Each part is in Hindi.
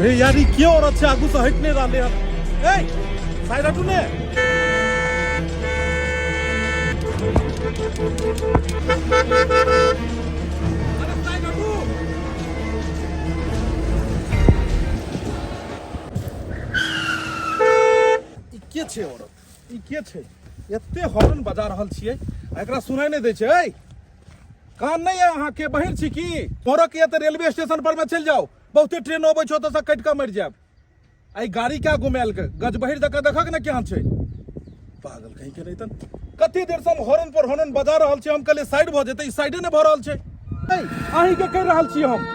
अरे यार ये क्यों औरत से आगू से हटने वाले हम साइड हटू ने अरे साइड हटू ई के छे औरत ई के छे एते हॉर्न बजा रहल छियै एकरा सुनाई नहीं दै छै कान नहीं है अहाँ के बहिर छी की मोरो के त रेलवे स्टेशन पर में चल जाओ बहुते ट्रेन अबै छौ त कट के मर जाब आई गाड़ी क्या घुमायल के गज बहिर दक देखक ने क्या छै पागल कहीं के नहीं तन कते देर से हम हॉर्न पर हॉर्न बजा रहल छी हम कहले साइड भ जेते ई साइडे ने भ रहल छै अहीं के कह रहल छी हम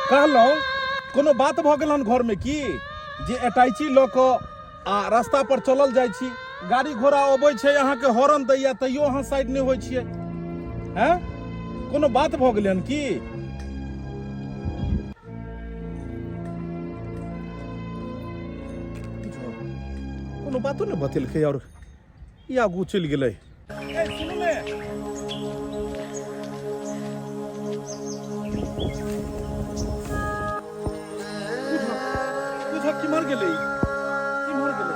कहलौं कोनो बात भ गेलन घर में की जे अटैची ल क आ रास्ता पर चलल जाइ छी गाड़ी घोड़ा अबै छै अहाँ के हॉर्न दैया तैयो अहाँ साइड नहीं होइ छियै हैं कोनो बात भ गेलन की कोनो बातो ने बतेलकै और ई आगू चलि गेलै ए सुनू ने की मर गेलै की मर गेलै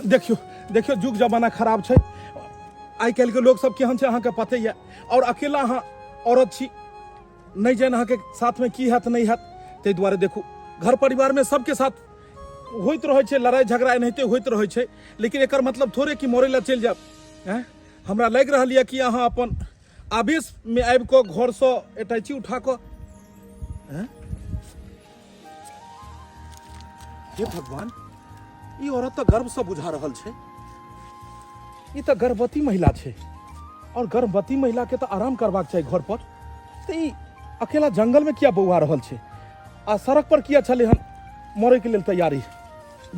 देखियो देखियो जुग जमाना खराब छै आइ काल्हि के लोग सब केहन छै अहाँ के पते ये और अकेला अहाँ औरत छी नहीं जान अहाँ के साथ में की हैत नहीं हैत ताहि दुआरे देखू घर परिवार में सबके साथ होइत रहे छै लड़ाई झगड़ा एनाहिते होइत रहे छै लेकिन एकर मतलब थोड़े कि मरे ला चल जाब हैं हमरा लग रहल है कि अहाँ अपन आवेश में आबि क घर से अटैची उठा क हैं हे भगवान ई औरत तो गर्व से बुझा रहल छै ई तो गर्भवती महिला छै और गर्भवती महिला के तो आराम करबाक चाहिए घर पर तो ई अकेला जंगल में किया बौआ रहल छै आ सड़क पर किया चले हन मरे के लेल तैयारी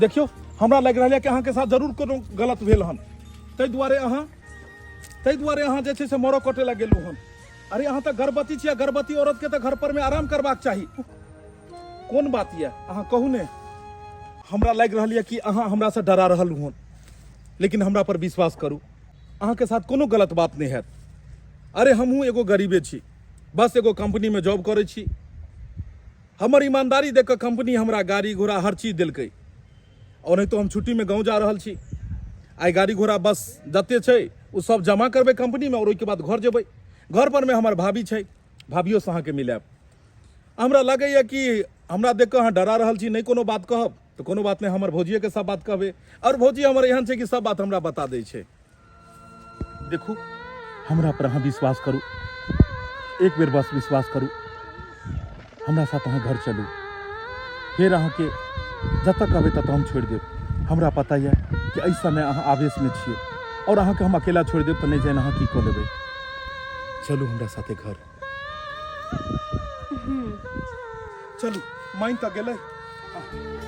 देखियो हमरा लग रहा है कि अहाँ के साथ जरूर कोनो गलत भेल हन ताहि दुआरे अहाँ जे छै से मरो कटे ला गेलू हन अरे अहाँ तो गर्भवती छियै गर्भवती औरत के तो घर पर में आराम करबाक चाही कोन बात ये अहाँ कहू ने हमरा लग रहा है कि अहाँ हमरा से डरा रहल हन लेकिन हमरा पर विश्वास करू अहाँ के साथ कोनो गलत बात नहीं है अरे हमहूँ एगो गरीबे छी बस एगो कंपनी में जॉब करे छी हमर ईमानदारी देख के कंपनी हमरा गाड़ी घोड़ा हर चीज दिलकै और नहीं तो हम छुट्टी में गाँव जा रहल छी आई गाड़ी घोड़ा बस जते छै उ सब जमा करबै कंपनी में और ओइके बाद घर जेबै घर पर में हमर भाभी छै भाभियो से अहाँ के मिलाब हमरा लगैया कि हमरा देख के अहाँ डरा रहल छी नहीं कोनो बात कहब तो कोनो बात नहीं हमर भौजिये के सब बात कहबै और भौजी हमर एहन छै कि सब बात हमरा बता दै छै देखू हमरा पर अहाँ विश्वास करू एक बेर बस विश्वास करू हमरा साथ अहाँ घर चलू फिर अहाँ के जब तक कहबै तब हम छोड़ देब हमरा पता है कि एहि समय अहाँ आवेश में छियै और अहाँ के हम अकेला छोड़ देब तो नहीं जान अहाँ की कऽ लेबै चलू हमरा साथे घर चलू माइन तक गेलै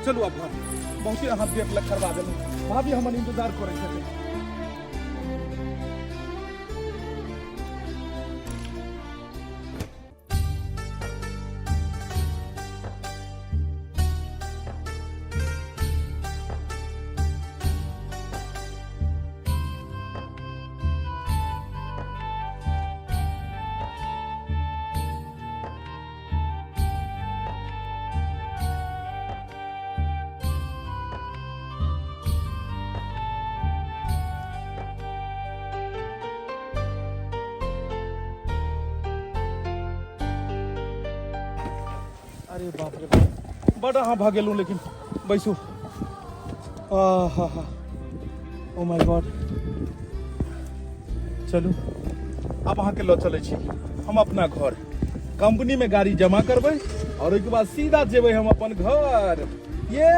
चलू अब घर बहुते अहाँ देख लग करवा देलहुँ भाभी हमर इंतजार करै छथिन अरे बाप रे बाप बड़ा हाँ भागेलू लेकिन बैसू हा ओ माय गॉड चलू अब अहाँ के लो चले छी हम अपना घर कंपनी में गाड़ी जमा करबै और ओइके बाद सीधा जेबै हम अपन घर ये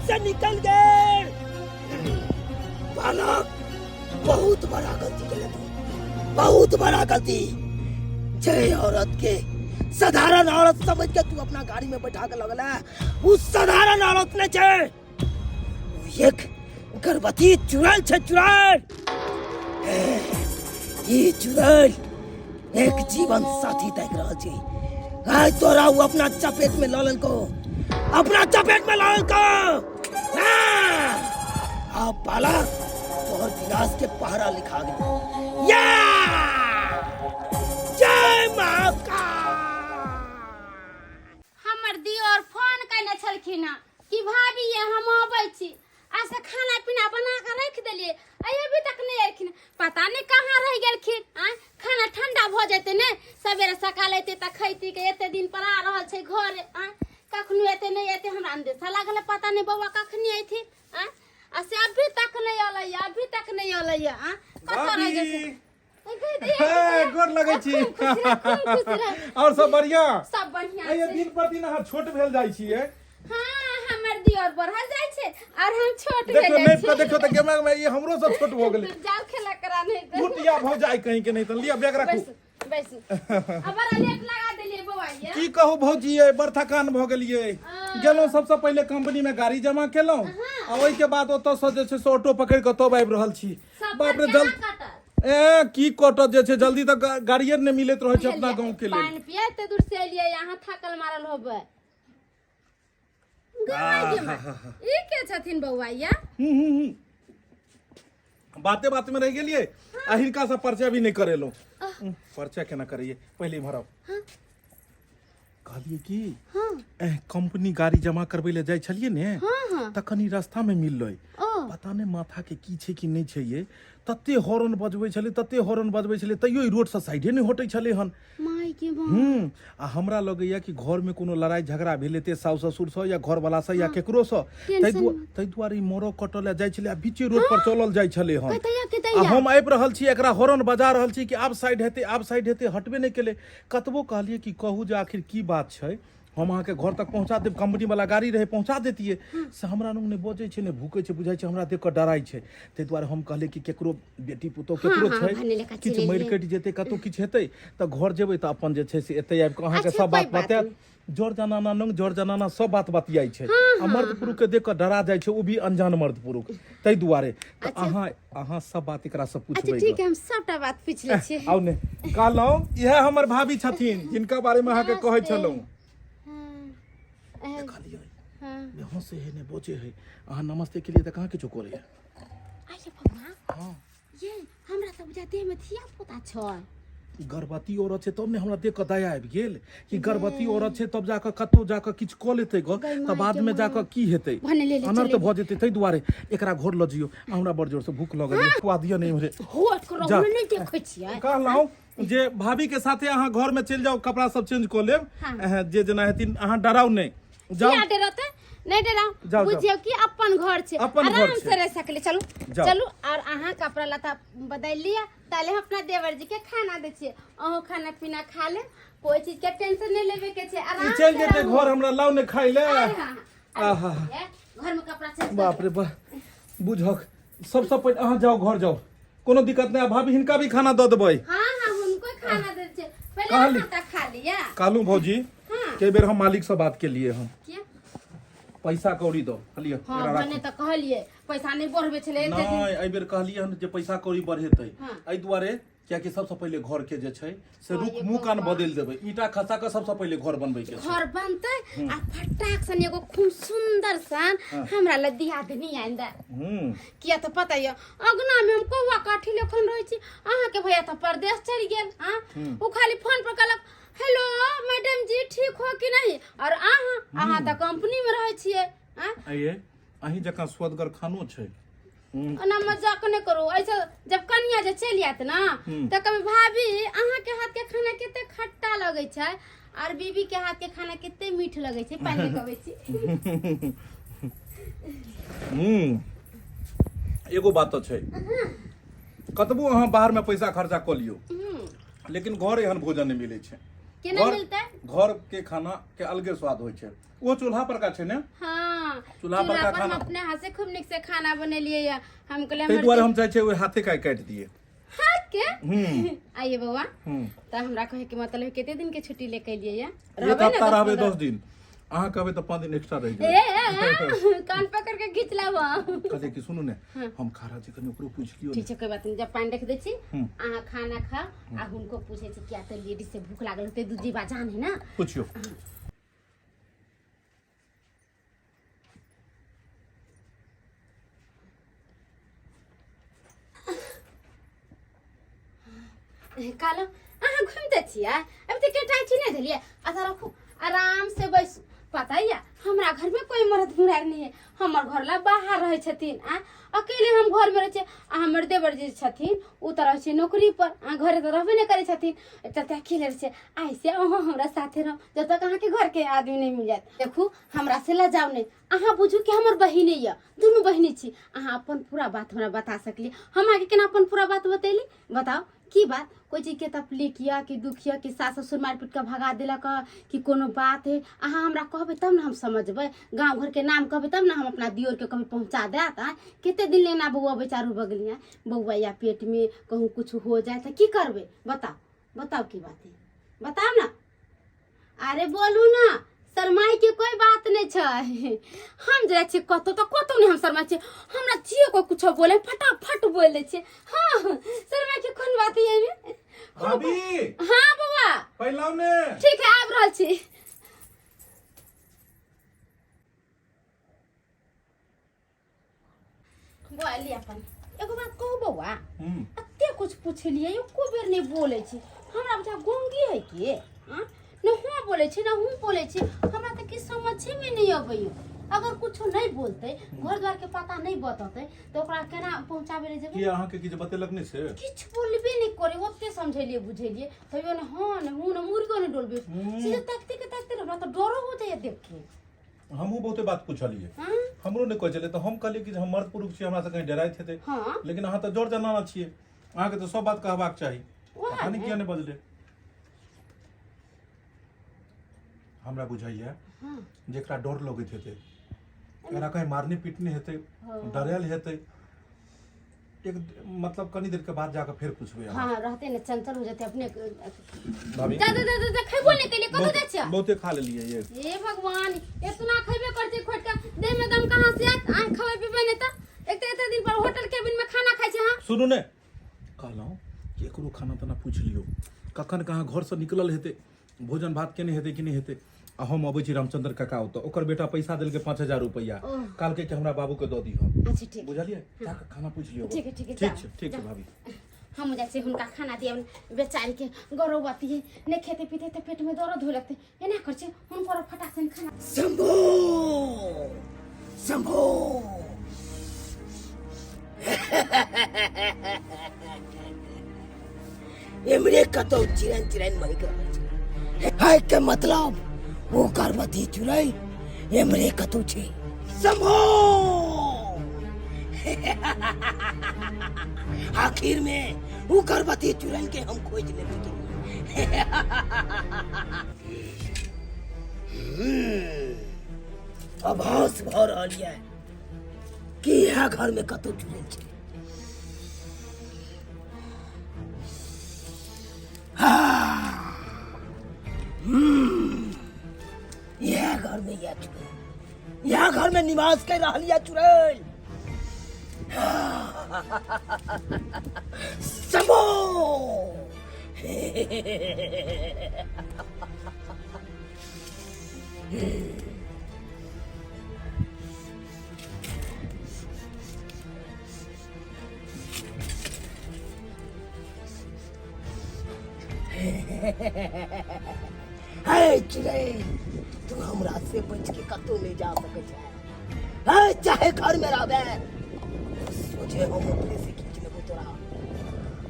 से निकल गए। बालक, बहुत बड़ा गलती कर तू, बहुत बड़ा गलती। जय औरत के साधारण औरत समझ के तू अपना गाड़ी में बैठा के लगला। उस साधारण औरत ने एक गर्भवती चुड़ैल छे, चुड़ैल। ये चुड़ैल एक जीवन साथी देख रहा छे। आज तोरा वो अपना चपेट में लालन को, अपना चपेट में लालन को। अब बालक, तोहर विनाश के पहरा लिखा गया। या जय मां का। हमर दियोर फोन कने छलखिन कि भाभी ये हम आबै छी, आज से खाना पीना बना के रख देलिए, अभी तक नहीं एलखिन। पता नहीं कहाँ रह गेलखिन। खाना ठंडा भ जेते ने, सवेरे सकाल एते त खैती के एते दिन पर आ रहल छै घरे। कखनो एते नहीं एते, हमरा अंदेशा लागल पता नहीं बौआ कखनी एथि। आ से अभी तक नहीं अलैया, अभी तक नहीं अलैया। कत रह गेल गोर लगै छी। और सब बढ़िया? सब बढ़िया ये छै। दिन पर दिन अहाँ छोट भेल जाइ छियै। हां, हमर दियोर बढ़ल जाइ छै और हम छोट देखो भेल नहीं जाइ छी। देखो त गेमा में ये हमरो से छोट भ गेलै। जाओ खेला करा नहीं तो फुटिया भ जाय कहीं के नहीं त लिया बैग राखू। बैस अब लेट लगा देलिए बौआ ये। की कहू भौजी, ये बड़ थकान भ गेलियै। गेलौं सबसे पहले कंपनी में गाड़ी जमा केलौं, आ ओइ के बाद ओतऽ से जे छै से ऑटो पकड़ के तब आबि रहल छी। बाप रे, जल्दी की कटत जे छै, जल्दी तक गाड़िये ने मिलैत रहै छै अपना गांव के लिए। पानी पिए एते दूर से एलिए, यहाँ थकल मारल होबे। ई के छथिन बौआ या? बाते बाते में रह गेलियै। आ हिनका से परिचय भी नहीं करेलौं। परिचय केना करिए, पहले इम्हर आओ। कहलिए कि कंपनी गाड़ी जमा करबै ले जाय छलिए ने, त कनी रास्ता में मिललै। पता नहीं माथा के की छै कि नहीं छै, ये तते हॉर्न बजबै छलै, तते हॉर्न बजबै छलै, तैयो ई रोड से साइडे नहीं हटै छलै हन। माय के मां। आ हमरा लगैया कि घर में कोनो लड़ाई झगड़ा भेल हेतै साउस ससुर से या घर वाला से या केकरो से, तै दुआरे ई मोरो कटल जाय छलै, आ बीचे रोड पर चलल जाय छलै हन। आ हम आबि रहल छी, एकरा हॉर्न बजा रहल छी कि आब साइड हेतै, आब साइड हेतै, हटबे नहीं केले। कतबो कहलिए कि कहू जे आखिर की बात छै, हम अहाँ के घर तक पहुंचा देब, कंपनी वाला गाड़ी रहे पहुंचा देतिए। से हमरा नुंग ने बजै छै, ने भूकै छै, बुझाइ छै हमरा देख के डराइ छै। तै दुआरे हम कहले कि केकरो बेटी पुतौ केकरो छै, किछु मरि कटि जेतै, कतौ किछु हेतै त घर जेबै त अपन जे छै से एतै आबि के अहाँ के सब बात बतायब। जड़ जनाना नंग जड़ जनाना सब बात बतियाइ छै। आ मर्द पुरुष के देख के डरा जाइ छै, ओ भी अनजान मर्द पुरुष। तै दुआरे त अहाँ सब बात एकरा से पूछबै। अच्छा ठीक है, हम सबटा बात पूछ लै छियै। आउ ने कहलौं, इहे हमर भाभी छथिन, जिनका बारे में अहाँ के कहै छलौं। देखलिए यहाँ से है ने बोझे है, अहाँ नमस्ते के लिए त कहाँ किछो करे है। आइए भगवान। ये हमरा त बुझा देह में थिया पोता छ। गर्भवती औरत छै, तब ने हमरा देख के दया आबि गेल कि गर्भवती औरत छै, तब जाके कतौ जाके किछु क लेतै ग, त बाद में जाके की हेतै, अनर्थ भ जेतै। तै दुआरे एकरा घर ल जियो। हमरा बड़ जोर से भूख लगल है, खुआ दियो नहीं हमरे। होट करो नहीं देखै छियै। कहलौं जे भाभी के साथे अहाँ घर में चल जाओ, कपड़ा सब चेंज क लेब। जे जेना हेतिन, अहाँ डराउ नहीं। जाओ नहीं डराओ, बुझियो कि अपन घर छे, आराम से रह सकले। चलो चलो, और अहाँ कपड़ा लता बदल लिया, ताले हम अपना देवर जी के खाना दे छिए। अहो खाना पीना खा ले, कोई चीज के टेंशन नहीं लेवे के छे, आराम से चल जेते घर हमरा लाउ ने खाइ ले। आहा, घर में कपड़ा चेंज। बाप रे बा, बुझक सबसे पहले अहाँ जाओ, घर जाओ, कोनो दिक्कत नहीं। भाभी हिनका भी खाना द देबै। हां उनको खाना दे छे, पहले अहाँ तक खा लिया। कालू भौजी कई बेर हम मालिक से बात के लिए, हम क्या पैसा कौड़ी दो कहलिए। हां मने त कहलिए पैसा नहीं बढ़बे छले एते दिन। नहीं, एहि बेर कहलिए हम जे पैसा कौड़ी बढ़ेतै, एहि दुआरे कियाकि सबसे पहले घर के जे छै से रुख मुंह कान बदल देबै। ईटा खसा के सबसे पहले घर बनबै के छै। घर बनतै आ फटाक सन एगो खूब सुंदर सन हमरा ल दिया देनी आंदा। किया त पता य अगना में हम कौवा काठी लेखन रहै छी, अहाँ के भैया त परदेश चल गेल। ओ खाली फोन पर कहलक, हेलो मैडम जी ठीक हो कि नहीं, और अहाँ त कंपनी में रहै छियै। आइए अहीं जकां स्वदगर खानो छै। ना मजाक नहीं करो ऐसे। जब कन्या जे चल आत ना, त कभी भाभी अहाँ के हाथ के खाना कते खट्टा लगे छै, और बीबी के हाथ के खाना कते मीठ लगे छै, पहले कहै छी। एगो बात तो छै, कतबो अहाँ बाहर में पैसा खर्चा क लियो, लेकिन घर एहन भोजन नहीं मिले छै। केना घर मिलतै? घर के खाना के अलगे स्वाद होइ छै। वो चूल्हा पर का छै ने, हाँ चूल्हा पर का हम खाना अपने हाथ से खूब निक से खाना बनेलिए या हम कहले ताहि दुआरे हम चाहे छै ओहि हाथे का काटि दिए। हाथ के हम्म आइए बउआ हम्म त हमरा कहे के मतलब कते दिन के छुट्टी लेके एलिए या? एक हफ्ता रहबै 10 दिन, अहाँ कहबै तऽ 5 दिन एक्स्ट्रा रहि ए जेबै। कान पकड़ के खींच लाबो। कहलिए कि सुनू ने, हम खारा जी कनी ओकरो पूछ लियो। ठीक छै कोई बात नहीं, जब पानी रख दै छी हम्म। अहाँ खाना खा आ हुनको पूछे छी क्या तो लेडीज से भूख लागल होते, दूजी बा जान है ना। पूछियो। कालो अहाँ घूमते छियै, अभी तक केटाई छी नहीं देलिए, अच्छा रखो आराम से बैसू। पता है या हमरा घर में कोई मर्द मुरार नहीं है, हमर घर ला बाहर रहे छथिन। अकेले हम घर में रहे छे, हमर देवर जी छथिन उ त रहे छे नौकरी पर, घरे तो रहबे नहीं करे छथिन, त अकेले रहे छे। ऐसे अहाँ हमरा साथे रह जब तक अहाँ के घर के आदमी नहीं मिल जात। देखू हमरा से लजाओ नहीं, अहाँ बुझू कि हमर बहिन है, दुनू बहिनी छी। अहाँ अपन पूरा बात हमरा बता सकली, हम आगे केना अपन पूरा बात बतैली? बताओ की बात, कोई चीज के तकलीफ या कि दुख या कि सास ससुर मार पीट के भगा देलक कि कोनो बात है, अहाँ हमरा कहबे तब ना हम समझबै। गांव घर के नाम कहबे तब ना हम अपना दियोर के कभी पहुंचा देत। केते दिन लेना बउआ बेचारू बगलिया, बउआ या पेट में कहूँ कुछ हो जाए तो की करबे? बताओ बताओ की बात है, बताओ ना। अरे बोलू ना, शर्माई के कोई बात नहीं छै। हम जाए छी कतो तो कतो नहीं हम शर्मा छी, हमरा जियो को कुछ बोले फटाफट बोल दे छी। हां शर्मा के कोन बात है? भाभी हां बउआ पहिलाव ने ठीक है आब रहल छी। बोली अपन एगो बात कहू बउआ, अते कुछ पूछलिए एको बेर नहीं बोले छी। हमरा बच्चा गोंगी है कि हां न हुआ बोले छी न हूँ बोले छी, हमरा तो किछ समझे में नहीं अबैयो। अगर कुछ नहीं बोलते, घर द्वार के पता नहीं बताते तो ओकरा केना पहुंचाबे ले जेबे? की अहाँ के किछ बतेलक नहीं से? किछ बोलबे नहीं करे, ओते समझेलिए बुझेलिए तइयो न हां न हूँ न मुर्गो न डोलबे। सीधे तकते हमरा तो डरो हो जाए देख के। हमहू बहुते बात पूछलिए, हां हमरो नहीं कह चले, तो हम कहलिए कि हम मर्द पुरुष छी, हमरा से कहीं डराइत हेतै। हां लेकिन अहाँ तो जोर जनाना छिए, अहाँ के तो सब बात कहबाक चाही, पता नहीं किया नहीं बजले। हमरा बुझाइए हां जेकरा डर लगैत हेतै, एकरा कहीं मारने पीटने हेतै, डरेल हेतै, एक मतलब कनी देर के बाद जाकर फिर पूछबे। हां रहते न चंचल हो जाते अपने। भाभी जा खइबो नहीं के लिए कतो जाय छ? बहुते खा लेलिए ये। हे भगवान इतना खइबे करते खोट के देह में दम कहां से आत? आन खवे पीबे नहीं त एक एते दिन पर होटल केबिन में खाना खाइ छ। हां सुनू ने, कहलौं कि एकरो खाना तना पूछ लियो, कखन कहाँ घर से निकलल हेतै, भोजन भात केने हेतै कि नहीं हेतै। आ हम अबै छी रामचंद्र काका ओतऽ, ओकर बेटा पैसा देल के 5000 रुपया काल के हमरा बाबू के दऽ दीह। अच्छा ठीक बुझलिए, जाके खाना पूछ लियो। ठीक है ठीक है ठीक है भाभी। हम जाए से हुनका खाना दिए, बेचारी के गौरवती है नहीं खेते पीते तो पेट में दर्द हो लगते एना कर छे, हुन पर फटाक से खाना। शंभो शंभो एमरे कतो चिरन चिरन मई कर है के मतलब वो गर्भवती चुराई एमरे कतो छे। शंभो आखिर में वो गर्भवती चुराई के हम खोज लेते। आभास भ रहल है कि यह घर में कतो चुराई छे। यह घर में यह चुड़ैल, यह घर में निवास कर रहा यह चुड़ैल। शंभो है चुड़ैल, तू हमरा से बच के कतौ नहीं जा सके है, चाहे घर में रहबे सोचे हम ऊपर से खींच लेबो तोरा,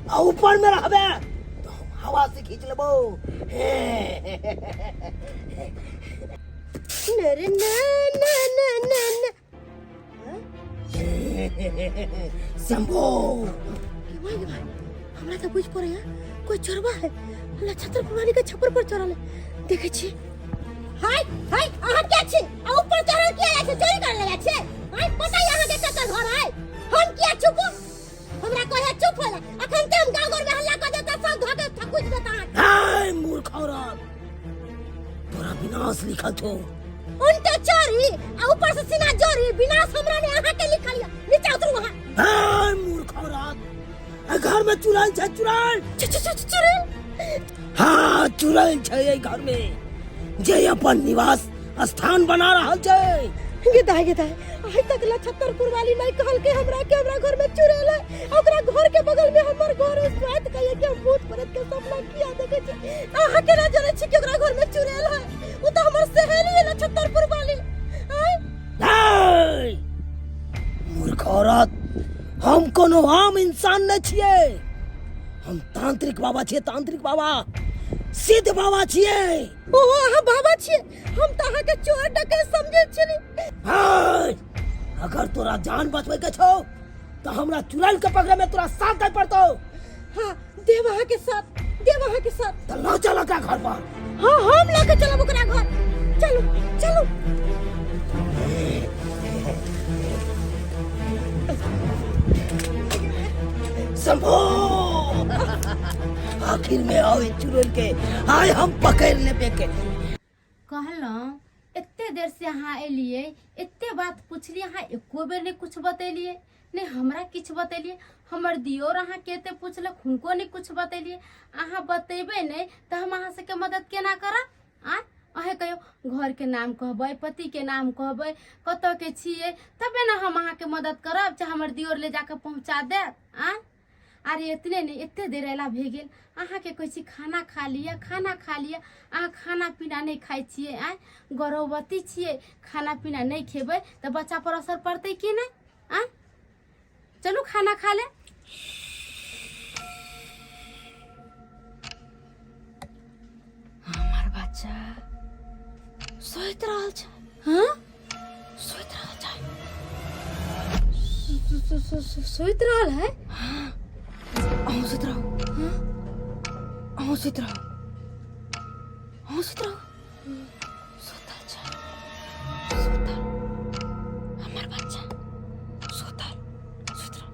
आ ऊपर में रहबे तो हम हवा से खींच लेबो। नरे ना ना ना ना ना शंभो हमरा तो बुझ पड़े कोई चोरबा है, नक्षत्र पुरानी के छप्पर पर चढ़ल देखे छी। हाय हाय अहाँ क्या छी आ ऊपर चढ़ल किया है चोरी कर ले छै। हाय पता यहाँ के ककर घर है हम किया चुप हमरा कहे चुप होला अखन ते हम गांव घर में हल्ला कर देता सब धके ठकुच देता। हाय मूर्ख औरत तोरा विनाश लिखल छो उनके चोरी आ ऊपर से सीना जोरी विनाश हमरा ने अहाँ के लिखल है नीचे उतरू वहां। हाय मूर्ख औरत घर में चुराल छै चुराल चुराल हाँ चुराल छै ए घर में जे अपन निवास स्थान बना रहल छै। गेदाय आज तक नक्षत्रपुर वाली नहीं कहल के हमरा घर में चुराल है ओकरा घर के बगल में हमर घर है रात कहिए कि हम भूत प्रेत के सपना किया देखे छी अहाँ के ना जाने छी कि ओकरा घर में चुराल है वो तो हमर सहेली है नक्षत्रपुर वाली। हाय मूर्ख औरत हम कोनो आम इंसान न छिए हम तांत्रिक बाबा छिए तांत्रिक बाबा सिद्ध बाबा छिए। ओ अहाँ बाबा छिए हम त अहाँ के चोर डकैत समझे छी। हाय अगर तोरा जान बचबै के छौ तो हमरा चुड़ैल के पकड़े में तोरा साथ दे पड़तो। हां देव अहाँ के साथ तो लो चल ओकरा घर पर। हां हम लेके चलब ओकरा घर चलो चलो। संभो आखिर में आओ चुड़ैल के आय हम पकड़ लेबे के कहलौ एते देर से अहाँ एलिए एते बात पूछलिए अहाँ एको बेर नहीं कुछ बतेलिए नहीं हमरा कुछ बतेलिए हमर दियोर अहाँ केते पूछलक हुनको नहीं कुछ बतेलिए अहाँ बतेबे नहीं तो हम अहाँ से के मदद केना करब। आ अहे कहियो घर के नाम कहबै पति के नाम कहबै कतो के छिए तबे ना हम अहाँ के मदद करब चाहे हमर दियोर ले जाके पहुंचा देत। आ अरे इतने नहीं एते देर एला भे गेल अहाँ के कहै छी खाना खा लिया अहाँ खाना पीना नहीं खाइ छिए। आ गर्भवती छिए खाना पीना नहीं खेबै तो बच्चा पर असर पड़तै कि नहीं। आ चलू खाना खा ले। हमार बच्चा सोइत रहल छै। हां सोइत रहल छै सोइत रहल है। हां अहूँ सुत रहो। हाँ अहूँ सुत रहो सुतल छै सुतल हमर बच्चा सुतल सुत रहो।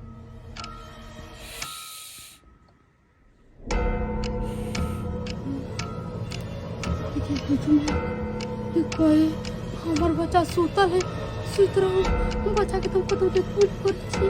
कोई हमर बच्चा सुतल है सुत रहो बच्चा के तुम कतो देखबो कर छी।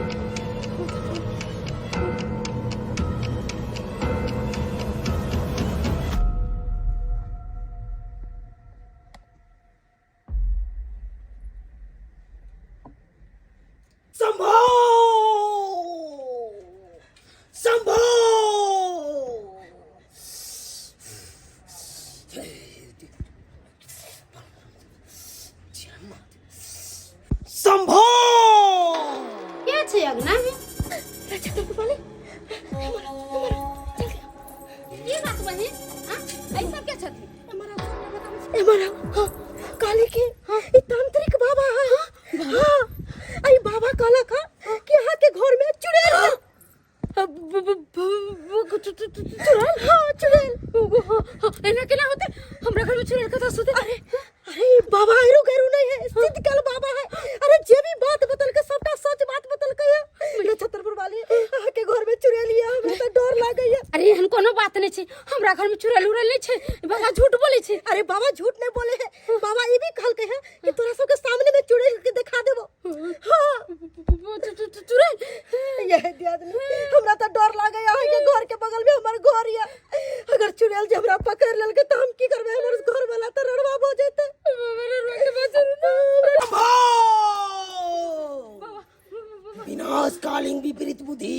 संभो क्या छै अगना में नक्षत्रपुर वाली ये बात बहिन हां ऐसा क्या छथि हमारा हां काली के ई तांत्रिक बाबा है। हां आई बाबा कहला कि यहाँ के घर में चुड़ैल चुड़ैल एना केना होते हमरा घर में चुड़ैल कथा सुते। अरे बाबा एरू गरू नहीं है सिद्ध कल बाबा है। अरे जे भी बात बतल के सबटा सच बात बतल के नक्षत्रपुर वाली अहाँ के घर में चुड़ैल लिया हमरा तो डर लागै है। अरे एहन कोनो बात नहीं छै हमरा घर में चुड़ैल उड़ैल नहीं छै बाबा झूठ बोले छै। अरे बाबा झूठ नहीं बोले है बाबा ये भी कहल के है कि तोरा सब के सामने में चुड़ैल के दिखा देबो। हां चुड़ैल ये दियादनी हमरा तो डर लागै अहाँ के घर के बगल में हमर घर है अगर चुड़ैल जे हमरा पकड़ लेल के त हम की करबे हमर घर वाला त रड़वा भ जेते। विनाश कालिंग विपरीत बुद्धि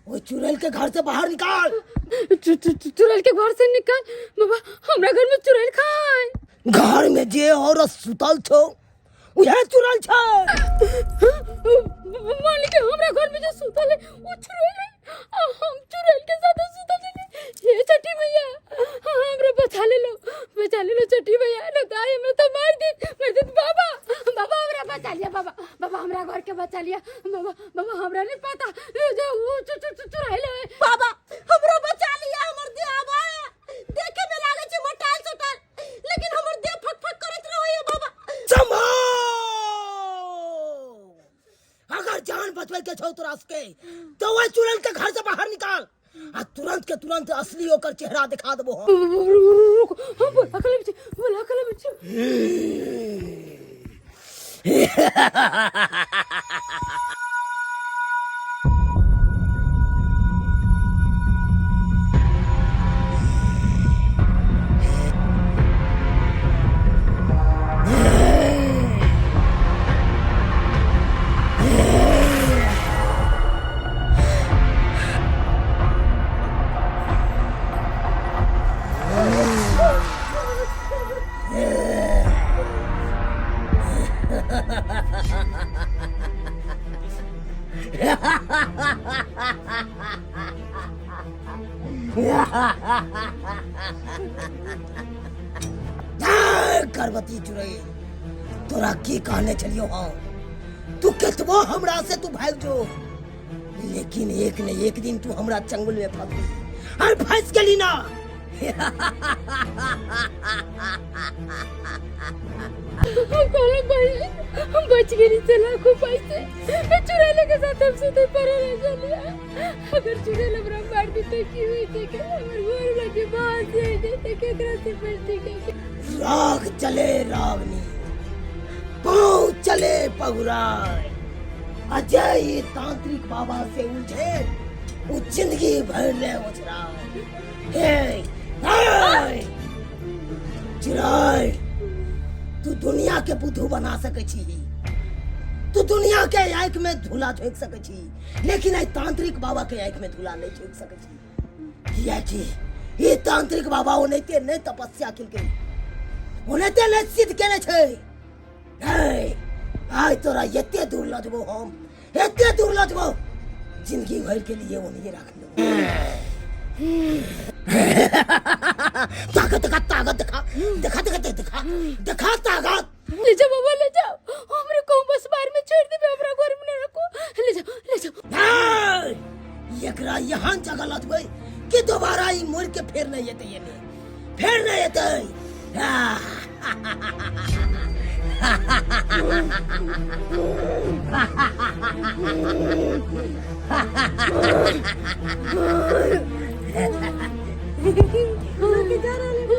वो चुड़ैल के घर से बाहर निकाल। चुड़ैल के घर से निकाल बाबा हमरा घर में चुड़ैल खाए। घर में जे औरत सुतल छो उहे चुड़ैल छै। मालिक हमरा घर में जो सुतल है वो चुड़ैल है हम चुड़ैल के साथ सुतल है। ये छठी भैया हमरा बचा ले लो छठी भैया न तो आई हमरा तो मार दे बाबा हमरा बचा लिया बाबा हमरा घर के बचा लिया बाबा हमरा नहीं पता जो वो चुड़ैल है बाबा हमरा बचा लिया अगर जान बचवे के छो तोरा के तो वह चुड़ैल के घर से बाहर निकाल आ तुरंत के तुरंत असली होकर चेहरा दिखा देबो हम। बोला कले बच्चे गर्भवती चुड़ैल तोरा की कहने चलियो हाँ तू केतबो हमरा से तू भाग जो लेकिन एक न एक दिन तू हमरा चंगुल में फंस और फंस गेली ना। हम बच गए थे लाखों पैसे चुड़ैल के साथ हम सीधे पर रह चलिया अगर चुड़ैल हमरा मार दी तो की हुई थे कि हमर घर लगे बाहर से देते केकरा से बचती के राग चले रागनी पाँव चले पगुराय अजय ये तांत्रिक बाबा से उलझे वो जिंदगी भर ले उछरा चुड़ैल तू दुनिया के बुद्धू बना सके छी तू दुनिया के आंख में धूला झोंक सके छी लेकिन आई तांत्रिक बाबा के आंख में धूला नहीं झोंक सके छी किया कि ये तांत्रिक बाबा ओनैते नहीं तपस्या केलकै ओनैते नहीं सिद्ध केने छै आई तोरा एते दूर लजबो हम एते दूर लजबो जिंदगी भर के लिए ओनिए रख लो। ताकत का ताकत दिखा दिखा दिखा दिखा दिखा ताकत ले जाओ बाबा ले जाओ हमरे को बस बार में छोड़ दे हमरा घर में न रखो ले जाओ एकरा यहाँ जगह लजबै कि दोबारा ई मोड़ के फेर नहीं एते ये फेर नहीं एते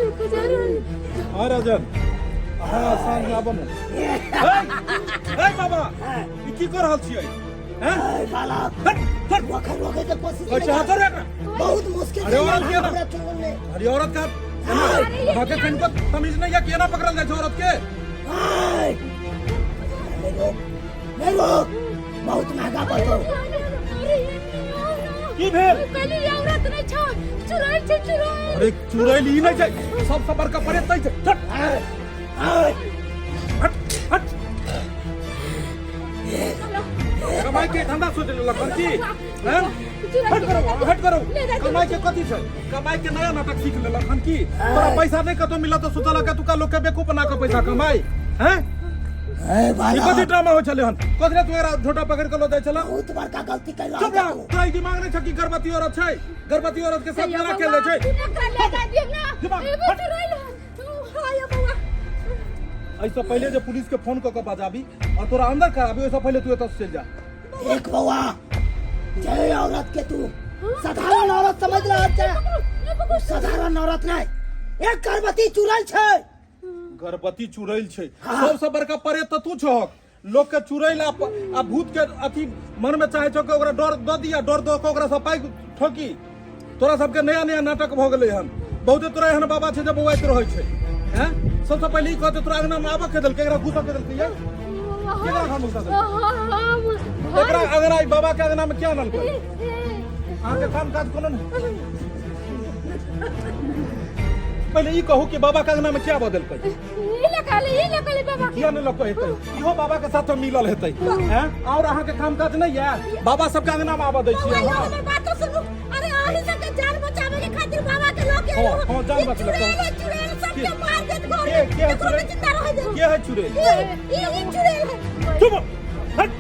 हाँ राजन हाँ साँझ आबो ने ए बाबा ई की कर रहल छियै हैं बाला हट वखर रोके के कोशिश अच्छा हाथ रे बहुत मुश्किल अरे औरत से क्या हमरा चुंगल में अरे औरत का भागे कनको तमीज नहीं या केना पकड़ल जाय छै औरत के नहीं रोक बहुत महंगा पड़तो की भेल कली औरत नहीं छ चुड़ैल छै चुड़ैल अरे चुड़ैल ई नहीं छै सब सबर का परे तै छै हट हट कमाई के धंधा सोच ले लखन की हैं हट करो कमाई के कथी छै कमाई के नया नाटक सीख ले लखन की तोरा पैसा नहीं कतो मिला तो सोचला के तू का लोग के बेवकूफ बना के पैसा कमाई हैं ए बाला कथी ड्रामा हो चले हन कथरे तू एरा झोटा पकड़ के लो जाय चला बहुत बड़का गलती कर चुप रह तोरा ई दिमाग नहीं छै कि गर्भवती औरत छै गर्भवती औरत के साथ केना खेले छै ऐसा पहले जो पुलिस के फोन क के बजाबी और तोरा अंदर कराबी ओइसे पहले तू एतऽ से चल जा देख बउआ जय औरत के तू साधारण औरत समझ रहा साधारण औरत नहीं एक गर्भवती चुड़ैल छै गर्भवती चुड़ैल छै सबसे बड़का परे त तू छहक लोग के चुड़ैल आ भूत के अथी मन में चाहे छौ कि ओकरा डर द दिया डर द के ओकरा सब पाई ठोकी तोरा सबके नया नया नाटक भ गेलै हन बहुते तोरा एहन बाबा छै जे बौआइत रहै छै हैं सबसे पहले ई कहते तोरा अंगना में आबा के देलकै एकरा घुसा के देलकै ये केकरा घर में घुसा देलकै एकरा अंगना ई बाबा के अंगना में क्या नल कोई आके काम काज कोनो नहीं पहले ई कहू कि बाबा के अंगना में क्या बदलकै ई लकले बाबा किया नहीं लको हेतै इहो बाबा के साथ मिलल हेतै हैं और अहाँ के काम काज नहीं है बाबा सब के अंगना में आबा दै छियै हमर बात सुनू अरे आही सब के जान बचावे के खातिर बाबा के लोग के हां जान बचले चुड़ैल सब के मार देत घर के चुड़ैल जिंदा रह दे के है चुड़ैल ई चुड़ैल है चुप हट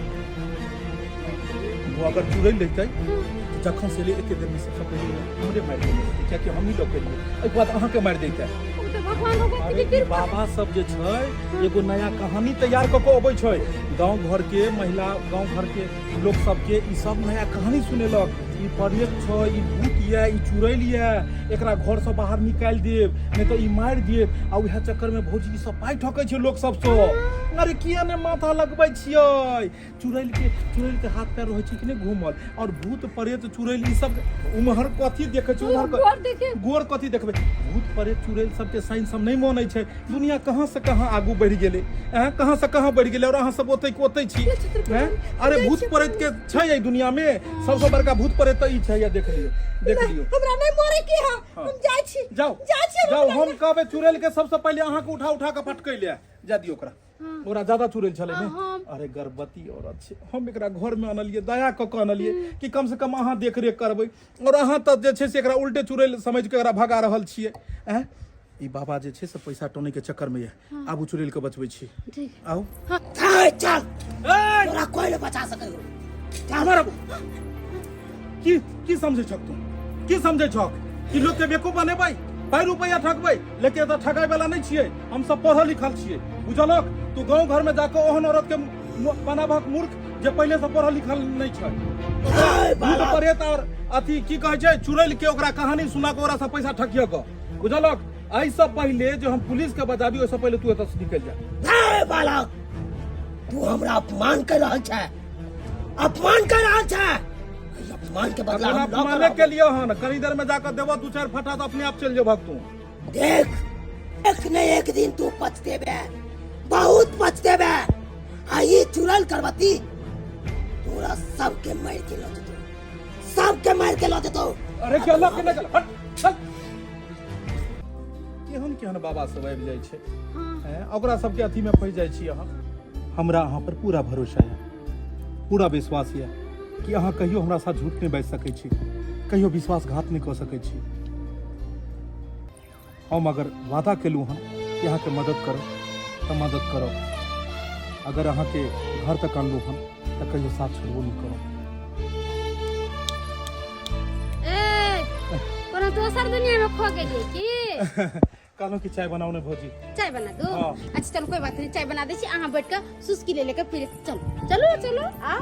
वो अगर चुड़ैल रहतै जखन से ले एके दिन में सबसे पहले हमरे मार देतै क्या कि हम ही लोग के लिए एक बात अहाँ के मार देतै तो भगवान होगा अरे बाबा सब जे छै एगो नया कहानी तैयार क के अबै छै गांव घर के महिला गांव घर के लोग सबके ई सब नया कहानी सुनेलक। ई प्रेत छ, ई भूत ये, ई चुड़ैल ये, एकरा घर से बाहर निकाल देब, नहीं तो ई मार देब। आ उहे चक्कर में भौजी ई सब पाई ठकै छै लोग सब सो। अरे किया ने माथा लगबै छियै? चुड़ैल के हाथ पैर रहै छै कि नहीं घूमल, और भूत प्रेत चुड़ैल ई सब उम्हर कथी देखै छै, उम्हर गोर कथी देखबै? भूत प्रेत चुड़ैल सबके साइंस सब नहीं मानै छै। दुनिया कहाँ से कहाँ आगू बढ़ गेलै, कहाँ से कहाँ बढ़ गेलै, और अहाँ सब ओतै के ओतै छी। अरे भूत प्रेत के छै एहि दुनिया में सबसे बड़का भूत प्रेत तऽ ई छै। या देख लियो हमरा नहीं मरे के है, हम जाय छी। जाओ हम कहबै चुड़ैल के सबसे पहले अहाँ के उठा के फटकै ले जा दियो ओकरा। ओकरा ज्यादा चुड़ैल छलै ने। अरे गर्भवती औरत छै, हम एकरा घर में आनलिए, दया क के आनलिए कि कम से कम अहाँ देख रेख करबै, और अहाँ तऽ जे छै से एकरा उल्टे चुड़ैल समझ के एकरा भगा रहल छियै। ई बाबा जे छै से पैसा टोने के चक्कर में ये, आबू चुड़ैल के बचबै छी। आओ चल तोरा कोई नहीं बचा सकै हो। हमारा की समझे छक तुम? की समझे छक कि लोग के बेवकूफ बनेबै, पाई रुपया ठकबै? लेकिन तो ठगाई वाला नहीं छियै, हम सब पढ़ल लिखल छियै, बुझलक? तू गांव घर में जाकर ओहन औरत के बनाबहक मूर्ख जे पहले से पढ़ल लिखल नहीं छै। भूत प्रेत और अथी की कहै छै चुड़ैल के ओकरा कहानी सुना के ओकरा से पैसा ठकिया क, बुझलक? एहि सब पहले जो हम पुलिस के बजाबी, ओहि से पहले तू एतऽ से निकल जा। बालक तू हमरा अपमान कर रहल छै, अपमान कर रहल छै। अपमान के बदला हम अपमाने के लिए हन कनी देर में जाकर देबो दू चार फटा तो अपने आप चल जेबहक तू। देख एक न एक दिन तू पछतेबे, बहुत पछतेबे। आ ये चुड़ैल गर्भवती तोरा सबके मार के लो देतो, सबके मार के लो देतो। अरे के अल्लाह के न चल हट चल। केहन बाबा सब आबि जाइ छै, ओकरा सबके अथी में फंस जाइ छी अहाँ। हमरा अहाँ पर पूरा भरोसा है, पूरा विश्वास है कि अहाँ कहियो हमरा साथ झूठ नहीं बाजि सकै छी, कहियो विश्वासघात नहीं कऽ सकै छी। हम अगर वादा केलहुँ हन कि अहाँ के मदद करब तऽ मदद करब, अगर अहाँ के घर तक अनलहुँ हन तऽ कहियो साथ छोड़बो नहीं करब। कोनो दोसर दुनिया में खो गेलिए की? कहलहुँ कि चाय बनाओ ने भौजी। चाय बना दो? अच्छा चलो कोई बात नहीं, चाय बना दै छी। अहाँ बैठ के सुस्की ले लेकर फिर चलो चलो चलो आओ।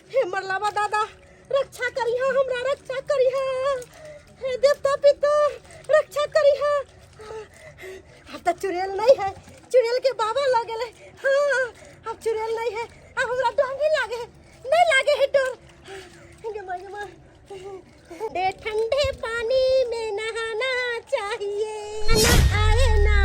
हे मरलावा दादा रक्षा करिहा, हमरा रक्षा करिहा। हे देवता पिता रक्षा करिहा। अब तक चुड़ैल नहीं है, चुड़ैल के बाबा लग गेले। हाँ अब चुड़ैल नहीं है, अब हमरा डर नहीं लागे, नहीं लागे है डर। दे ठंडे पानी में नहाना चाहिए, ना आए ना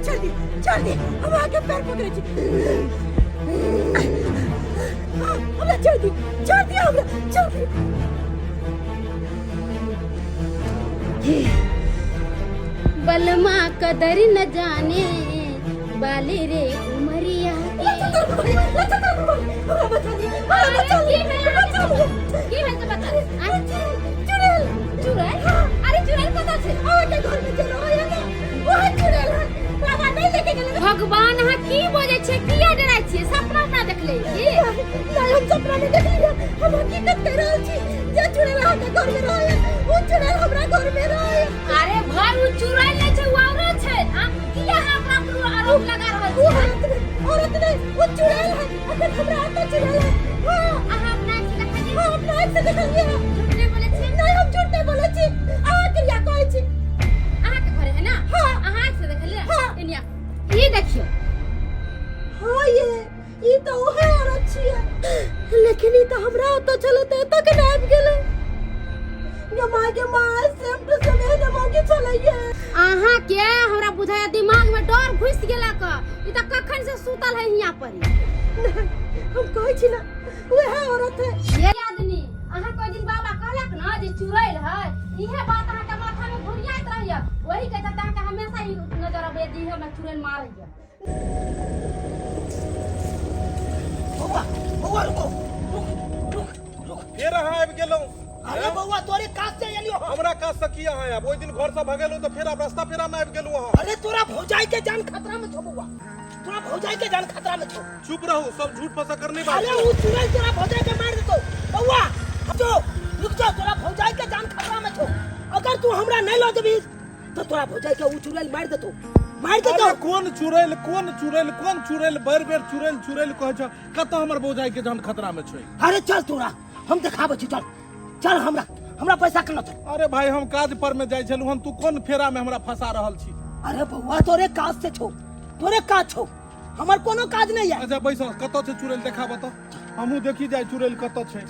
छोड़ दी, हम आके पैर पकड़े छी। हमरा छोड़ दी, हमरा छोड़ दी। बलमा कदर न जाने बाले रे उमरिया भगवान हाँ की बोले छे, किया डराय छे? सपना अपना देख ले छी? नहीं हम सपना नहीं देख लिया, हम हकीकत कह रहल छी। जे चुड़ैल अहाँ के घर में रहे, वो चुड़ैल हमरा घर में रहे। अरे भाई वो चुड़ैल नहीं छे, वो औरत छे। हां किया हमरा पर आरोप लगा रहल छी? औरत नहीं, वो चुड़ैल है। अगर हमरा आता चुड़ैल है। हां अहाँ अपना आँख से देखलिए? हां अपना आँख से देखलिए। झूठ नहीं बोले छी? नहीं हम झूठ नहीं बोले छी। अहाँ क्रिया कहै छी। अहाँ के घर है ना? हां अहाँ आँख से देखलिए? हां इनिया ये देखियो। हाँ ये तो है औरत छिए, लेकिन ये तो हमरा तो चलते तक नाम गेले। गमा के मां सेम टू सेम है जमा के चलैए। अहाँ के हमरा बुझाया दिमाग में डर घुस गेला क। ई त कखन से सुतल है हिया पर। हम कहै छी ना वह औरत है। ये आदमी अहाँ कोई दिन बाबा कहलक ना जे चुड़ैल है, इहे बात अहाँ के माथा में घुरियात रहैया, वही के चलते अहाँ के हमेशा ही नजर आबे दी है मैं चुड़ैल मारैया। बउआ बउआ रुको, रुक रुक। फिर अहाँ आबि गेलहुँ। अरे बउआ तोरे काज से एलियो। हमरा काज से की अहाँ आब? ओहि दिन घर से भगेलहुँ तो फिर अब रास्ता फेरा में आबि गेलहुँ अहाँ। अरे तोरा भौजाई के जान खतरा में छो बउआ, तोरा भौजाई के जान खतरा में छो। चुप रहू, सब झूठ फसा करने बात। अरे वो चुड़ैल तोरा भौजाई के मार देतो। बउआ हटो, रुक जा, तोरा भौजाई के जान खतरा में छो। अगर तू हमरा नहीं लो देबी तो तोरा भौजाई के वो चुड़ैल मार देतो, मार देतो। अरे कौन चुड़ैल बेर बेर चुड़ैल कहै छ? कतऽ हमर भौजाई के जान खतरा में छै? अरे चल तोरा हम देखाबै छी, चल चल हमरा पैसा केना तो। अरे भाई हम काज पर में जाय छलहुँ, हम तू कोन फेरा में हमरा फंसा रहल छी? अरे बउआ तोरे काज से छो, तोरे काज छो, हमर कोनो काज नहीं है। अच्छा बैस, कतऽ छै चुड़ैल देखा बता, हमहूँ देखी जाय चुड़ैल कतऽ छै।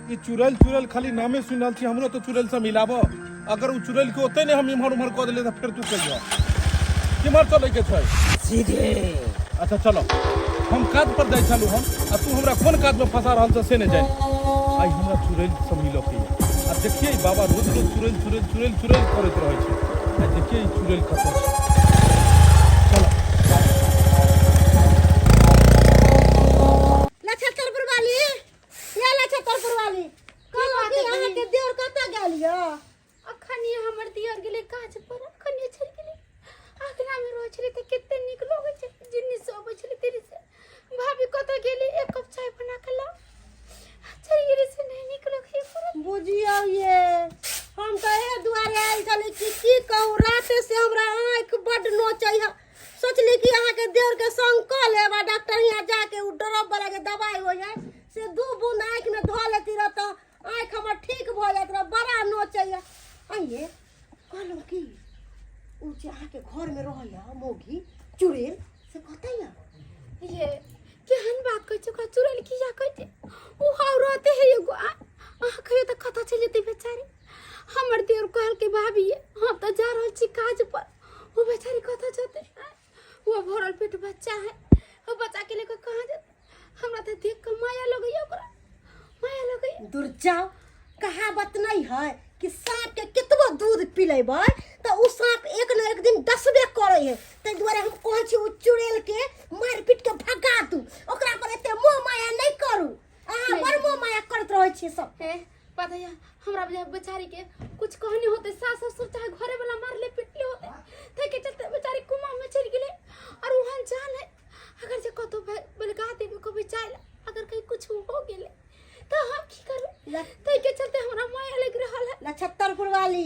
ई चुड़ैल खाली नामे सुनल छी, हमरो तो चुड़ैल से मिलाबो। अगर उ चुड़ैल के ओते ने हम इम्हर उम्हर कऽ देले तऽ फेर तू कहियो किम्हर चलै के छै? सीधे। अच्छा चलो, हम काज पर जाय छलहुँ हम, आ तू हमरा कोन काज में फंसा रहल छ से नहीं जानी। आई हमरा चुड़ैल से मिलो के आ देखिए बाबा रोज चुड़ैल करैत रहै छै। आ देखिए ई चुड़ैल कतऽ छै। चलो नक्षत्रपुर वाली, ये नक्षत्रपुर वाली कहलो कि अहाँ के देवर कतऽ गेल य? अखनी हमर दियर गेले काज पर, अखनी छल गेले आखना में रोज छले त कते निक लगै छै, जिन्नी सब छले तेरी से भाभी कतऽ गेली, एक कप चाय बना के ला, चल गेली से नहीं निक लगे पूरा। बुझियो ये हम तो ए दुआरे आइल छली की कहू, राते से हमरा आंख बड नोचै है। सोचली कि अहाँ के देवर के संग क लेबा, डॉक्टर यहाँ जाके उ ड्रॉप वाला के दवाई हो जाए से 2 बूंद आंख में धो लेती रह तो आंख हमर ठीक भ जात रह। बड़ा नोचै है। आइए कहलहुँ कि उ जे अहाँ के घर में रहैया मोगी चुड़ैल से कहतैया ये केहन बात कहै छै? चुड़ैल किया कहते? उ औरते है एगो अहाँ कहियो त कतऽ चल जेतै बेचारी? हमर देवर कहल के भाभी हम त जा रहल छी काज पर, वो बेचारी कतऽ जेतै? वो भरल पेट बच्चा है, वो बच्चा के लेकर कहाँ जेतै? हमरा त देख के माया लगैया, ओकरा माया लगैया। दूर जाओ, कहावत नहीं है कि सांप के कितबो दूध पिलेबै तो उ सांप एक न एक दिन डसबे करे है। तै दुआरे हम कहै छी उ चुड़ैल के मार पीट के भगा दू, ओकरा पर एते मोह माया नहीं करू। अहाँ बड़ मोह माया करत रहै छी सब। हे पता है हमरा बेचारी के कुछ कहनी होते, सास ससुर चाहे घरे वाला मारले पीटले होते, ते के चलते बेचारी कुमा में चल गेले। और वहां जान है अगर जे कतो बलगा देबे को बेचाइल, अगर कहीं कुछ हो गेले तो हम की करू? ते के चलते हमरा माया लग रहल है। नक्षत्रपुर वाली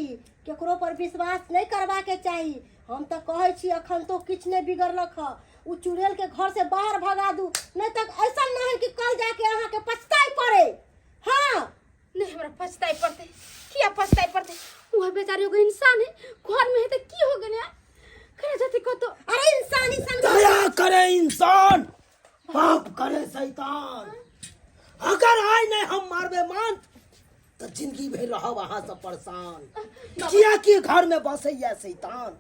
केकरो पर विश्वास नहीं करबा के चाही। हम तो कहै छी अखन तो किछ नहीं बिगड़लक ह, उ चुड़ैल के घर से बाहर भगा दू, नहीं तक ऐसा नहीं कि कल जाके अहाँ के पछताई पड़े। हाँ नहीं हमरा पछताई पड़ते, किया पछताई पड़ते? वो बेचारी एगो इंसान है, घर में है तो की हो गने? करे जाते को तो अरे इंसानी संग दया करे इंसान, पाप करे शैतान। अगर आय नहीं हम मारबे मान तो जिंदगी भर रह वहां से परेशान। किया कि घर में बसे या शैतान।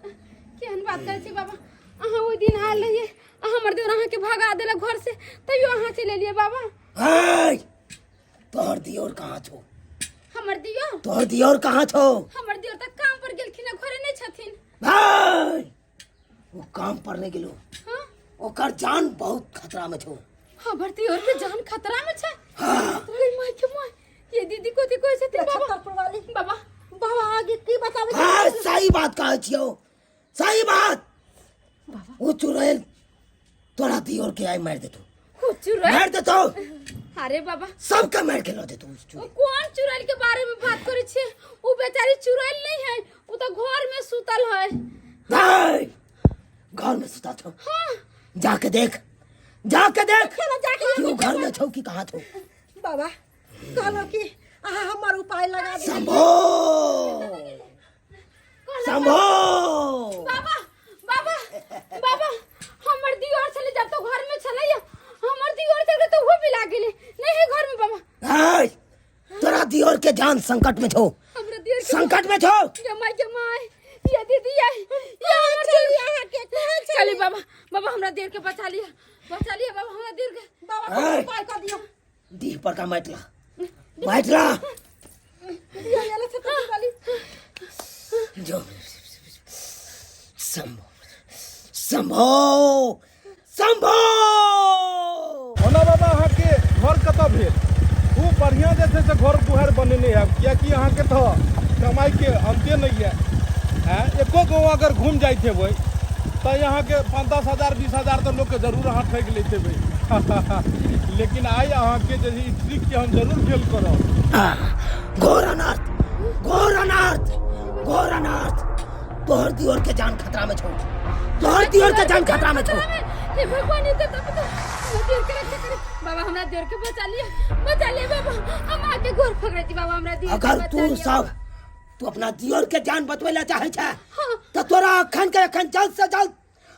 केहन बात करे छी बाबा? अहाँ ओइ दिन आयल रहिए, हमर देवर अहाँ के भगा देला घर से, तइयो अहाँ चले लिए बाबा। हाय तोहर दियोर कहाँ छो? हमर दियर तोहर दियोर कहाँ छो? हमर दियर त काम पर गेलखिन, घरे नहीं छथिन। हाय वो काम पर नहीं गेलो, हां ओकर जान बहुत खतरा में छो। हमर दियर के जान खतरा में छै। अरे माय के माय, ये दीदी को देखो छथिन बाबा। नक्षत्रपुर वाली बाबा बाबा आगे की बताबे? हाँ सही बात कहै छियो, सही बात। वो चुड़ैल तोरा दियोर के आय मार देतो, हो चुड़ैल मार देतो, अरे बाबा सबके मार के लो देतो। ओ कौन चुड़ैल के बारे में बात करे छे? उ बेचारी चुड़ैल नहीं है, उ तो घर में सुतल है। हाय घर में सुता छो? हां जाके देख, जाके देख जाके क्यों घर में छो कि कहाँ छो? बाबा कहलो कि अहाँ हमर उपाय लगा दे। शंभो शंभो बाबा बाबा बाबा हमर दियोर चले जब तो घर में चले, हमर दियोर चले तो वो भी लागे नहीं घर में बाबा। हाय तोरा दियोर के जान संकट में छो, हमरा दियोर संकट में छो। जमाई ये दीदी ये हमर दियोर यहाँ के चली बाबा, बाबा हमरा दियोर के बचा लिया बाबा, हमरा दियोर के बाबा को उपाय कर दियो। डीह पर का मैटला मैटला जो शंभो शंभो शंभो ओना बाबा अहाँ के घर कतऽ भेल खूब बढ़िया जे छै से घर दुआर बनेने है कियाकि अहाँ के तो कमाई के अंते नहीं है हैं एको गाँव अगर घूम जाइत हेबै तो यहाँ के 5-10 हजार 20 हजार तो लोग के जरूर अहाँ ठग लेते हेबै लेकिन आई अहाँ के जे ई ट्रिक के हम जरूर फेल करब घोर अनर्थ घोर अनर्थ घोर अनर्थ तोहर दियोर के जान खतरा में छो तोहर दियोर के जान खतरा में छो हे भगवान ये तो देर के रक्षा करे बाबा हमरा देर के बचा लिए बाबा हम आके घर पकड़े थी बाबा हमरा देर अगर तू अपना दियोर के जान बचवेला चाहे छे तो तोरा अखन के अखन जल्द से जल्द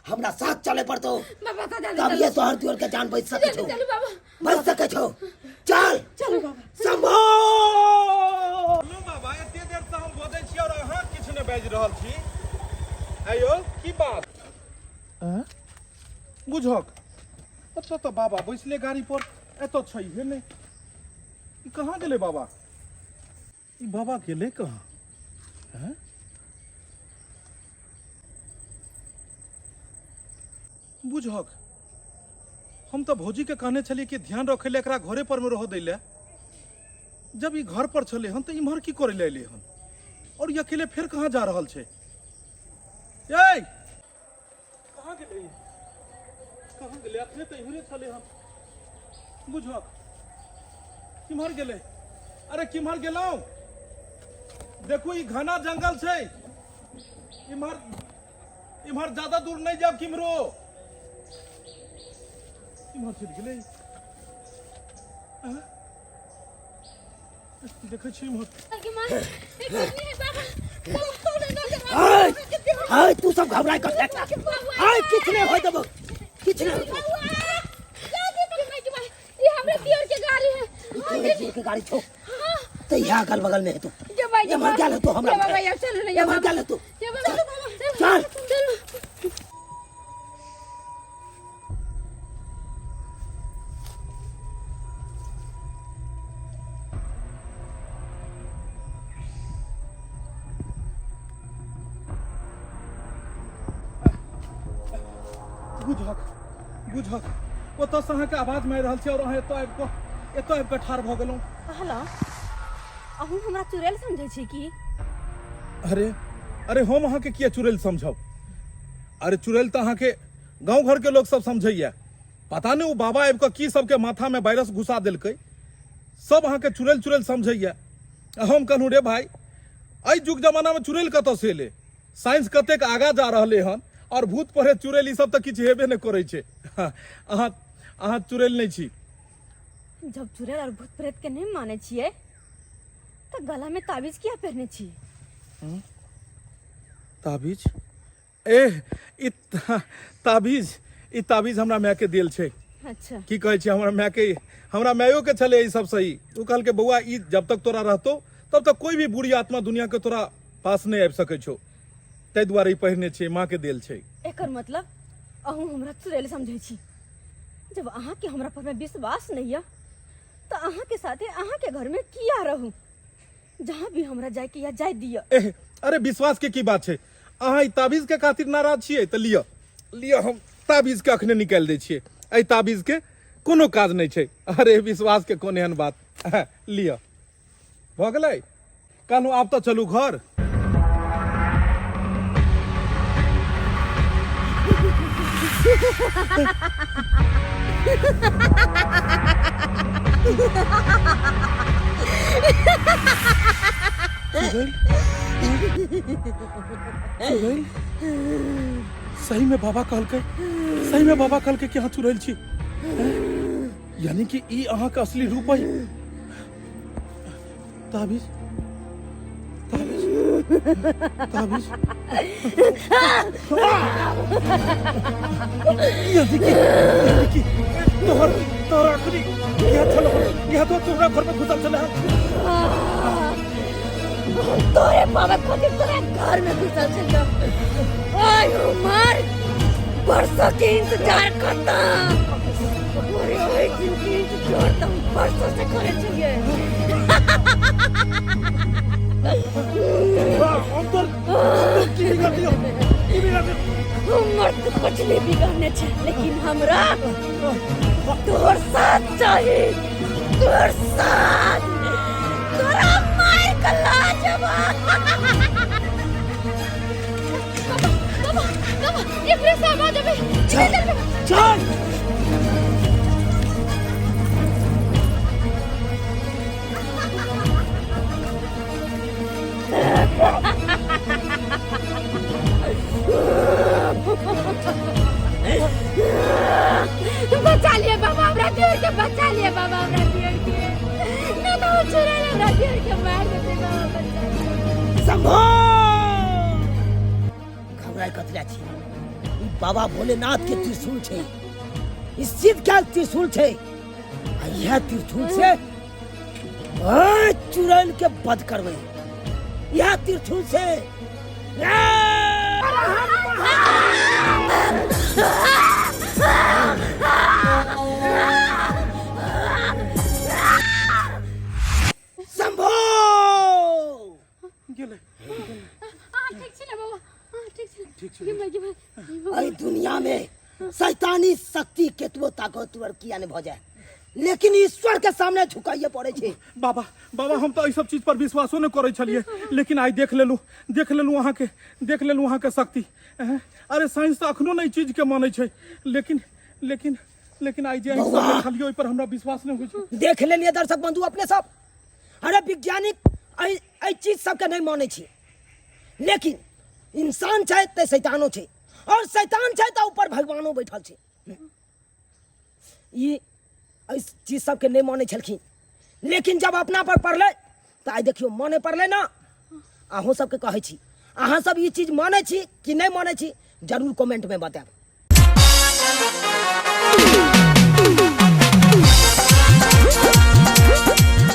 हमरा साथ चले पड़तो बाबा का तब ये तोहर दियोर के जान बच सके छो चलो बाबा बच सके छो चल चलो बाबा शंभो लो बाबा एते देर से हम बोलै छी और अहाँ किछ ने बाजि रहल छी आयो की बात बुझक अच्छा तो बाबा बैसले गाड़ी पर एतो छैहे नहीं ई कहाँ गेले बाबा ई बाबा गेले कहाँ हैं बुझक हम तो भौजी के कहने छलिए कि ध्यान रखे ले एकरा घरे पर में रह दैले जब ई घर पर चले हन तो इम्हर की करे ले अइले हन और ये अकेले फिर कहाँ जा रहल छे ए कहाँ गेले ई? कहाँ गेले अपने तो इमहरे चले हन बुझक किम्हर गेले अरे किम्हर गेलौ देखो ई घना जंगल छे इम्हर ज्यादा दूर नहीं जाब किम्हरो इम्हर चल गेले देखै छी इम्हर की मां एक है बाबा हाय तू सब घबराई कर देखला हाय किछने होय देबो किछने ये हमरे दियोर के गाड़ी है तोरे दियोर के गाड़ी छो तो यहाँ अगल बगल में है तू ये मर गया तो हमरा बाबा ये चल ये मर गया तू चल बुझक ओतऽ से अहाँके आवाज मारि रहल छै और अहाँ एतऽ आबि कऽ ठाढ़ भऽ गेलहुँ कहला अहूँ हमरा चुड़ैल समझै छी की अरे हम अहाँके किया चुड़ैल समझब अरे चुड़ैल तऽ अहाँके गाँव घर के लोग सब समझैया पता नहीं वो बाबा आबि कऽ की सबके माथा में वायरस घुसा देलकै सब अहाँके चुड़ैल समझैया हम कहलहुँ रे भाई एहि जुग जमाना में चुड़ैल कतऽ से एलै साइंस कतेक आगा जा रहलै हन और भूत प्रेत चुड़ैल ई सब तऽ किछु हेबे नहि करै छै अहाँ चुड़ैल नहीं छी जब चुड़ैल और भूत प्रेत के नहीं माने छिए तो गला में ताबीज किया पहने छी ताबीज ई ताबीज हमरा माय के देल छै अच्छा की कहै छी हमरा मायो के छले ई सब सही उ कहल के बौआ ई जब तक तोरा रहतो तब तक कोई भी बुरी आत्मा दुनिया के तोरा पास नहीं आबि सकै छौ तै दुआरे ई पहिरने छै माँ के देल छै एकर मतलब अहूँ हमरा चुड़ैल समझै छी जब अहाँ के हमरा पर में विश्वास नहीं है तो अहाँ के साथे अहाँ के घर में किया रहूं जहाँ भी हमरा जाय के या जाय दिया अरे विश्वास के की बात छै अहाँ ई ताबीज के खातिर नाराज छियै तऽ लिअ हम ताबीज के अखने निकालि दै छियै एहि ताबीज के कोनो काज नहीं छै अरे विश्वास के कोन एहन बात लिअ भऽ गेलै कहलहुँ आब तऽ चलू घर सही में बाबा कहलकै कि अहाँ चुड़ैल छी यानी कि ई अहाँ के असली रूप है ताबीज यानी कि तोहर आखिरी यहाँ तो तुम्हारा घर में घुसल चला तोरे बाबा खातिर तोरे घर में घुसल चल आय उमर परसों के इंतजार करता अरे जिंदगी जोड़ता हूँ परसों से करे चाहिए अंदर की बिगाड़ दियो उम्र तो कुछ भी बिगाड़ने चाहिए लेकिन हमरा तोर साथ चाहिए तोर साथ तोरा मार के लाजवा बाबा ये फिर से आवाज अबे चल चल बचा लिए बाबा हमरा देर के बचा लिए बाबा हमरा देर के ना तो चुरा ले हमरा देर के मार देते बाबा बचा संभो घबराय कतरा छी ई बाबा भोलेनाथ के त्रिशूल छे ई सिद्ध के त्रिशूल छे आ यह त्रिशूल से चुड़ैल के वध करबै यह त्रिशूल से संभो गेले ठीक छै ना बाबा ठीक छै अई दुनिया में शैतानी शक्ति केतबो ताकतवर किया ने भ जाए लेकिन ईश्वर के सामने झुकाइए पड़े छे बाबा बाबा हम तो ई सब चीज पर विश्वासो नहीं करे छलिए लेकिन आई देख लेलू वहाँ के शक्ति अरे साइंस तो अखनो नहीं चीज के माने छे लेकिन लेकिन लेकिन आई जे सब देखलिए ओइ पर हमरा विश्वास नहीं होय छे देख लेलिए दर्शक बंधु अपने सब अरे वैज्ञानिक आई चीज सब के नहीं माने छी लेकिन इंसान चाहे ते शैतानो छे और शैतान चाहे तो ऊपर भगवानो बैठल छे ये इस चीज सब के नहीं माने छलखिन लेकिन जब अपना पर पड़ले तो आई देखियो माने पड़ले ना अहों सब के कहै छी अहाँ सब ये चीज माने छी कि नहीं माने छी जरूर कमेंट में बताएब